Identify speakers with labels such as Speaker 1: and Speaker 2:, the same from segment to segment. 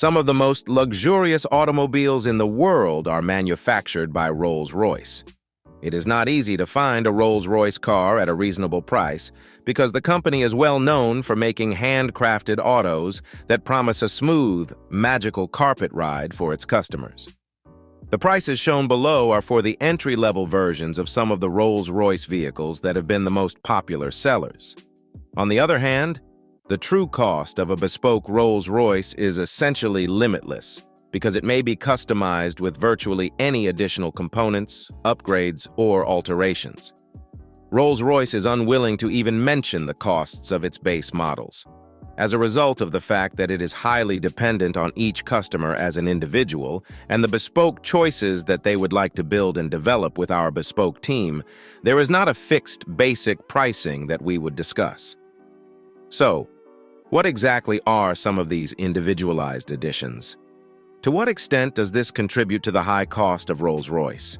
Speaker 1: Some of the most luxurious automobiles in the world are manufactured by Rolls Royce. It is not easy to find a Rolls Royce car at a reasonable price because the company is well known for making handcrafted autos that promise a smooth, magical carpet ride for its customers. The prices shown below are for the entry-level versions of some of the Rolls Royce vehicles that have been the most popular sellers. On the other hand, the true cost of a bespoke Rolls Royce is essentially limitless because it may be customized with virtually any additional components, upgrades, or alterations. Rolls Royce is unwilling to even mention the costs of its base models, as a result of the fact that it is highly dependent on each customer as an individual and the bespoke choices that they would like to build and develop with our bespoke team. There is not a fixed basic pricing that we would discuss. So, what exactly are some of these individualized editions? To what extent does this contribute to the high cost of Rolls Royce?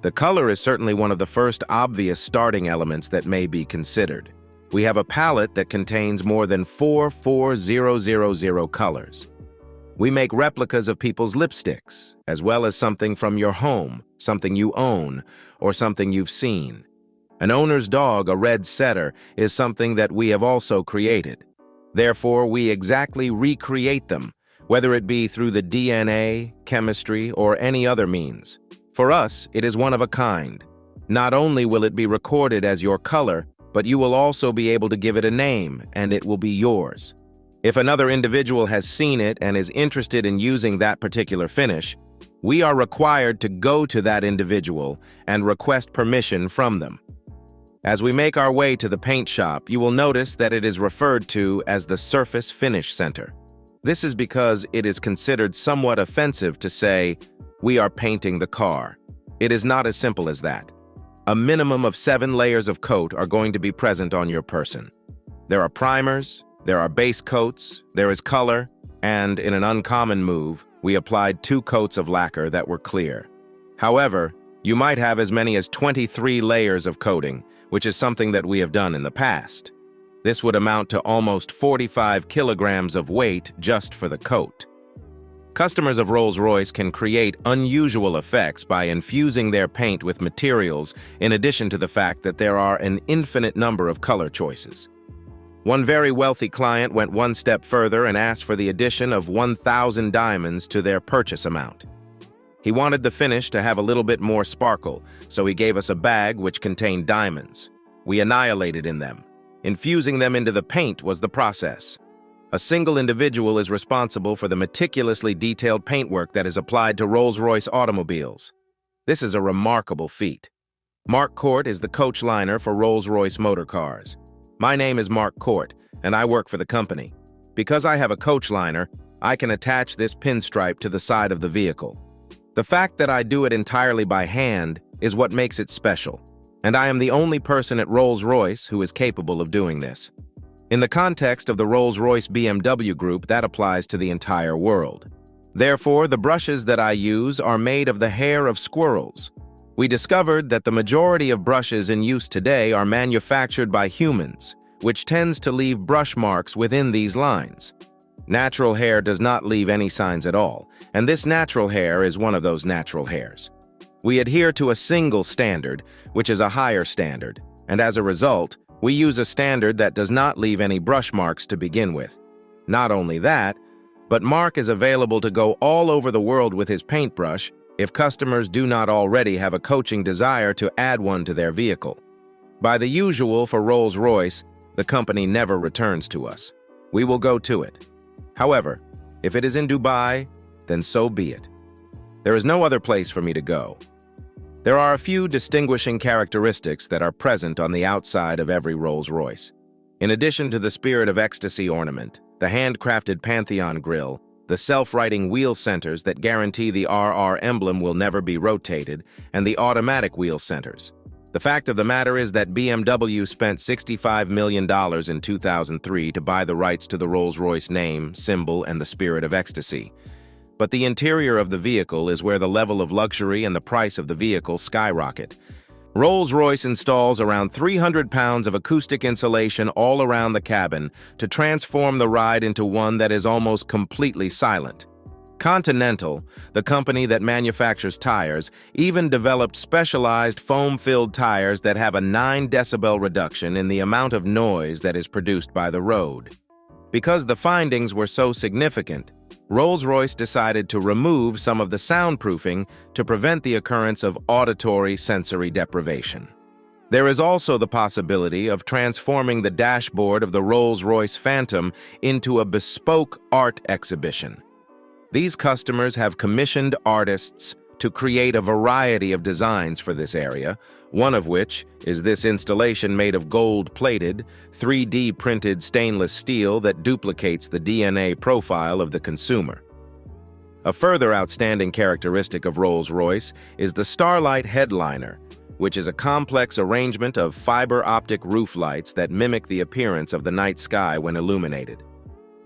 Speaker 1: The color is certainly one of the first obvious starting elements that may be considered. We have a palette that contains more than 44000 colors. We make replicas of people's lipsticks, as well as something from your home, something you own, or something you've seen. An owner's dog, a red setter, is something that we have also created. Therefore, we exactly recreate them, whether it be through the DNA, chemistry, or any other means. For us, it is one of a kind. Not only will it be recorded as your color, but you will also be able to give it a name, and it will be yours. If another individual has seen it and is interested in using that particular finish, we are required to go to that individual and request permission from them. As we make our way to the paint shop, you will notice that it is referred to as the Surface Finish Center. This is because it is considered somewhat offensive to say, "We are painting the car." It is not as simple as that. A minimum of 7 layers of coat are going to be present on your person. There are primers, there are base coats, there is color, and in an uncommon move, we applied 2 coats of lacquer that were clear. However, you might have as many as 23 layers of coating, which is something that we have done in the past. This would amount to almost 45 kilograms of weight just for the coat. Customers of Rolls Royce can create unusual effects by infusing their paint with materials in addition to the fact that there are an infinite number of color choices. One very wealthy client went one step further and asked for the addition of 1,000 diamonds to their purchase amount. He wanted the finish to have a little bit more sparkle, so he gave us a bag which contained diamonds. We annihilated in them. Infusing them into the paint was the process. A single individual is responsible for the meticulously detailed paintwork that is applied to Rolls-Royce automobiles. This is a remarkable feat. Mark Court is the coach liner for Rolls-Royce motor cars. My name is Mark Court, and I work for the company. Because I have a coach liner, I can attach this pinstripe to the side of the vehicle. The fact that I do it entirely by hand is what makes it special, and I am the only person at Rolls-Royce who is capable of doing this. In the context of the Rolls-Royce BMW Group, that applies to the entire world. Therefore, the brushes that I use are made of the hair of squirrels. We discovered that the majority of brushes in use today are manufactured by humans, which tends to leave brush marks within these lines. Natural hair does not leave any signs at all, and this natural hair is one of those natural hairs. We adhere to a single standard, which is a higher standard, and as a result, we use a standard that does not leave any brush marks to begin with. Not only that, but Mark is available to go all over the world with his paintbrush if customers do not already have a coaching desire to add one to their vehicle. By the usual for Rolls-Royce, the company never returns to us. We will go to it. However, if it is in Dubai, then so be it. There is no other place for me to go. There are a few distinguishing characteristics that are present on the outside of every Rolls-Royce. In addition to the Spirit of Ecstasy ornament, the handcrafted Pantheon grille, the self-righting wheel centers that guarantee the RR emblem will never be rotated, and the automatic wheel centers. The fact of the matter is that BMW spent $65 million in 2003 to buy the rights to the Rolls-Royce name, symbol, and the Spirit of Ecstasy. But the interior of the vehicle is where the level of luxury and the price of the vehicle skyrocket. Rolls Royce installs around 300 pounds of acoustic insulation all around the cabin to transform the ride into one that is almost completely silent. Continental, the company that manufactures tires, even developed specialized foam-filled tires that have a 9 decibel reduction in the amount of noise that is produced by the road. Because the findings were so significant, Rolls-Royce decided to remove some of the soundproofing to prevent the occurrence of auditory sensory deprivation. There is also the possibility of transforming the dashboard of the Rolls-Royce Phantom into a bespoke art exhibition. These customers have commissioned artists to create a variety of designs for this area, one of which is this installation made of gold-plated, 3D printed stainless steel that duplicates the DNA profile of the consumer. A further outstanding characteristic of Rolls-Royce is the Starlight headliner, which is a complex arrangement of fiber optic roof lights that mimic the appearance of the night sky when illuminated.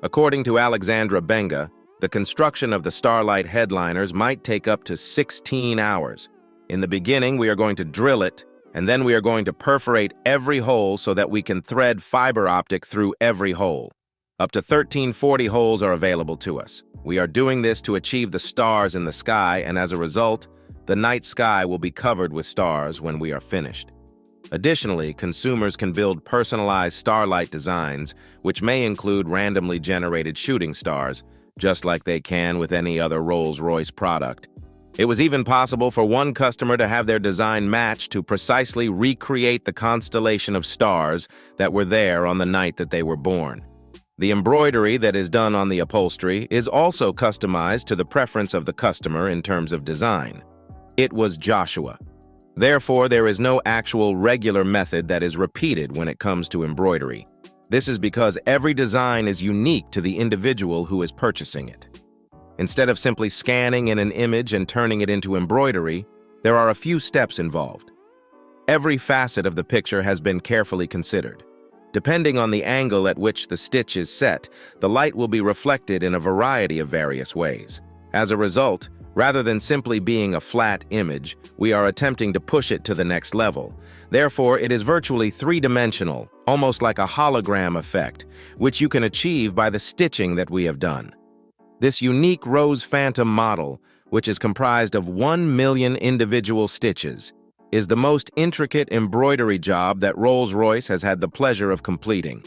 Speaker 1: According to Alexandra Benga, the construction of the Starlight headliners might take up to 16 hours. In the beginning, we are going to drill it, and then we are going to perforate every hole so that we can thread fiber optic through every hole. Up to 1340 holes are available to us. We are doing this to achieve the stars in the sky, and as a result, the night sky will be covered with stars when we are finished. Additionally, consumers can build personalized starlight designs, which may include randomly generated shooting stars, just like they can with any other Rolls-Royce product. It was even possible for one customer to have their design matched to precisely recreate the constellation of stars that were there on the night that they were born. The embroidery that is done on the upholstery is also customized to the preference of the customer in terms of design. It was Joshua. Therefore, there is no actual regular method that is repeated when it comes to embroidery. This is because every design is unique to the individual who is purchasing it. Instead of simply scanning in an image and turning it into embroidery, there are a few steps involved. Every facet of the picture has been carefully considered. Depending on the angle at which the stitch is set, the light will be reflected in a variety of various ways. As a result, rather than simply being a flat image, we are attempting to push it to the next level. Therefore, it is virtually three-dimensional, almost like a hologram effect, which you can achieve by the stitching that we have done. This unique Rose Phantom model, which is comprised of 1 million individual stitches, is the most intricate embroidery job that Rolls-Royce has had the pleasure of completing.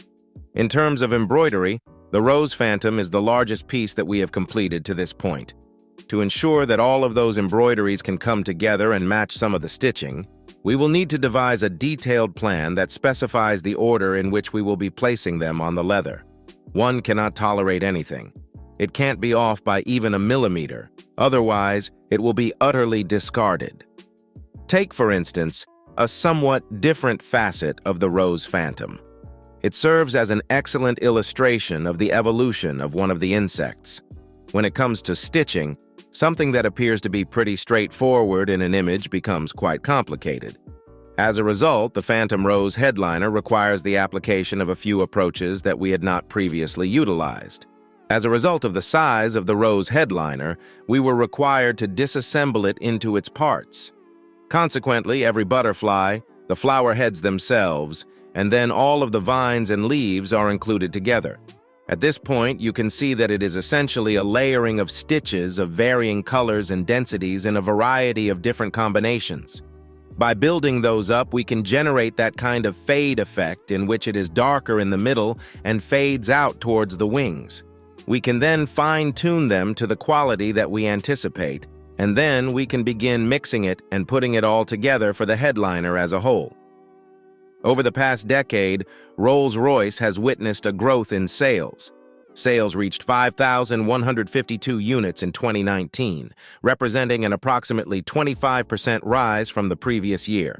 Speaker 1: In terms of embroidery, the Rose Phantom is the largest piece that we have completed to this point. To ensure that all of those embroideries can come together and match some of the stitching, we will need to devise a detailed plan that specifies the order in which we will be placing them on the leather. One cannot tolerate anything. It can't be off by even a millimeter, otherwise it will be utterly discarded. Take, for instance, a somewhat different facet of the Rose Phantom. It serves as an excellent illustration of the evolution of one of the insects. When it comes to stitching, something that appears to be pretty straightforward in an image becomes quite complicated. As a result, the Phantom Rose headliner requires the application of a few approaches that we had not previously utilized. As a result of the size of the Rose headliner, we were required to disassemble it into its parts. Consequently, every butterfly, the flower heads themselves, and then all of the vines and leaves are included together. At this point, you can see that it is essentially a layering of stitches of varying colors and densities in a variety of different combinations. By building those up, we can generate that kind of fade effect in which it is darker in the middle and fades out towards the wings. We can then fine-tune them to the quality that we anticipate, and then we can begin mixing it and putting it all together for the headliner as a whole. Over the past decade, Rolls-Royce has witnessed a growth in sales. Sales reached 5,152 units in 2019, representing an approximately 25% rise from the previous year.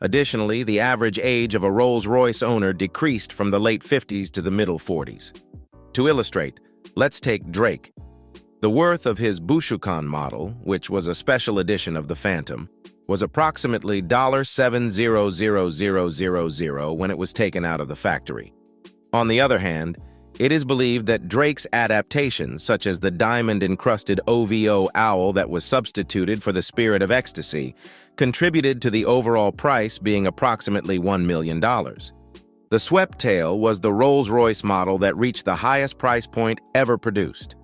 Speaker 1: Additionally, the average age of a Rolls-Royce owner decreased from the late 50s to the middle 40s. To illustrate, let's take Drake. The worth of his Bushukan model, which was a special edition of the Phantom, was approximately $700,000 when it was taken out of the factory. On the other hand, It is believed that Drake's adaptations, such as the diamond-encrusted OVO owl that was substituted for the Spirit of Ecstasy, contributed to the overall price being approximately $1 million. The swept tail was the Rolls Royce model that reached the highest price point ever produced.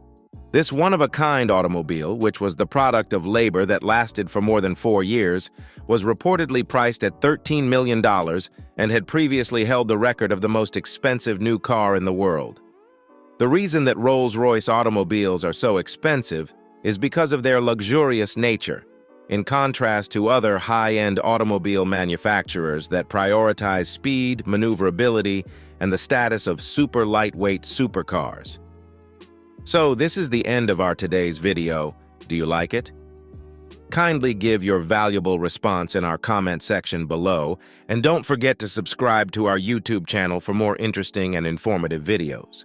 Speaker 1: This one-of-a-kind automobile, which was the product of labor that lasted for more than 4 years, was reportedly priced at $13 million and had previously held the record of the most expensive new car in the world. The reason that Rolls-Royce automobiles are so expensive is because of their luxurious nature, in contrast to other high-end automobile manufacturers that prioritize speed, maneuverability, and the status of super lightweight supercars. So this is the end of our today's video. Do you like it? Kindly give your valuable response in our comment section below, and don't forget to subscribe to our YouTube channel for more interesting and informative videos.